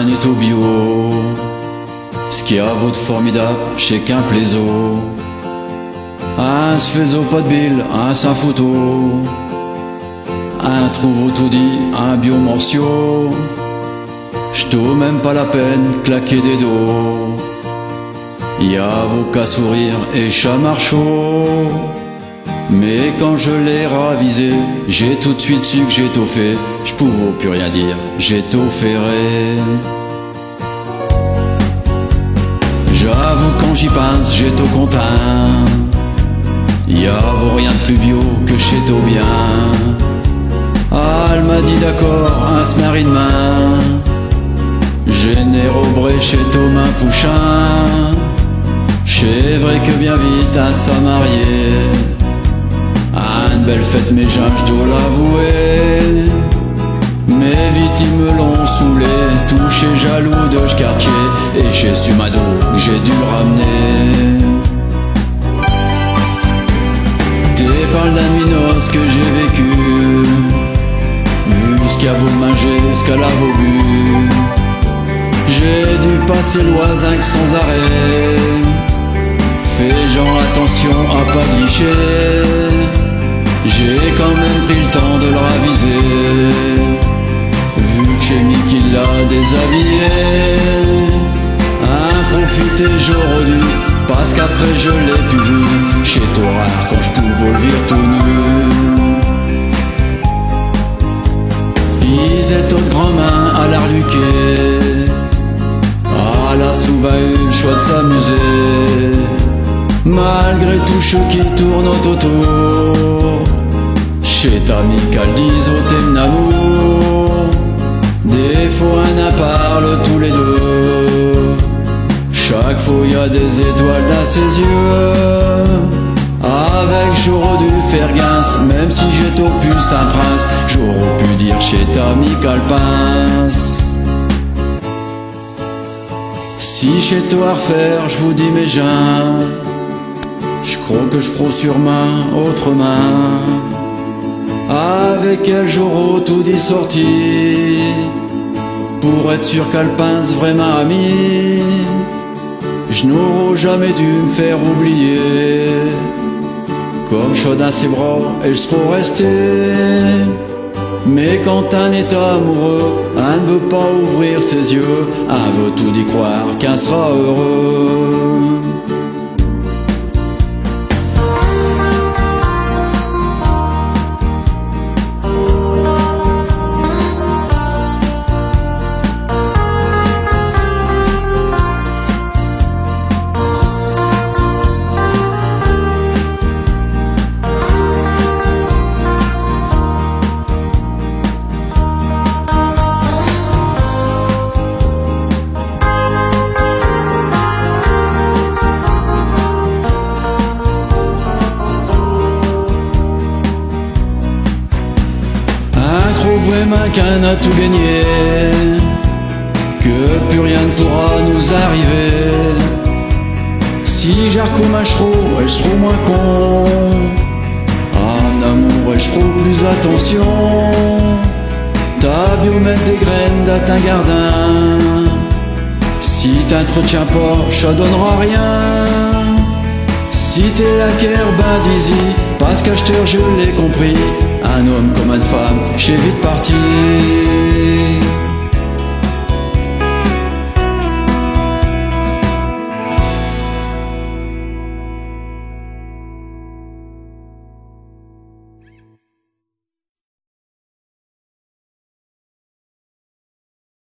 un étau bio. Ce qui a vaut de formidable chez qu'un plaiseau. Un sfaiseau pas de bile, un saint photo. Un trouveau tout dit, un bio morcio. J't'au même pas la peine claquer des dos. Y'a vos qu'à sourire et chat marchot. Mais quand je l'ai ravisé, j'ai tout de suite su que j'ai tout fait. J'pouvais plus rien dire, j'ai tout ferré. J'avoue quand j'y pense, j'ai tout content. Y'a vaut rien de plus bio que chez tout bien. Ah, elle m'a dit d'accord, un smari de main. Généraux bré chez Thomas Pouchin. C'est vrai que bien vite à s'en marier. Une belle fête mais je dois l'avouer. Mais vite ils me l'ont saoulé. Touché jaloux de quartier. Et chez Sumado j'ai dû le ramener. T'es parles d'un minos que j'ai vécu. Vu ce qu'à vous manger, ce qu'elle a vos bu. J'ai dû passer l'oisin sans arrêt. Fais genre attention à pas glisser. J'ai quand même pris le temps de le raviser. Vu que j'ai mis qu'il l'a déshabillé. Profiter j'aurais dû. Parce qu'après je l'ai plus vu. Chez Torah quand je pouvais le vire tout nu. Ils étaient aux grands mains à l'arluquer. À la souvent eu le choix de s'amuser. Malgré tout ce qui tourne autour. Chez Tami qu'elle dise au thème d'amour. Des fois un parle tous les deux. Chaque fois y a des étoiles dans ses yeux. Avec j'aurais dû faire guince. Même si j'étais au puce un prince. J'aurais pu dire chez Tami qu'elle pince. Si chez toi à refaire, je vous dis mes gens. Je crois que je prends sur main, autre main. Avec elle j'aurais tout dit sorti. Pour être sûr qu'elle pince vraiment amie. Je n'aurais jamais dû me faire oublier. Comme chaud dans ses bras et je serais resté. Mais quand un est amoureux, un ne veut pas ouvrir ses yeux. Un veut tout y croire qu'un sera heureux. Vraiment qu'un a tout gagné. Que plus rien ne pourra nous arriver. Si j'arco mâcherai, je serai moins con. En amour, je ferai plus attention. T'as bien mettre des graines dans ta gardin. Si t'entretiens pas, ça donnera rien. Si t'es la guerre, bah dis-y. Parce qu'acheteur, je l'ai compris. Un homme comme une femme, j'ai vite parti.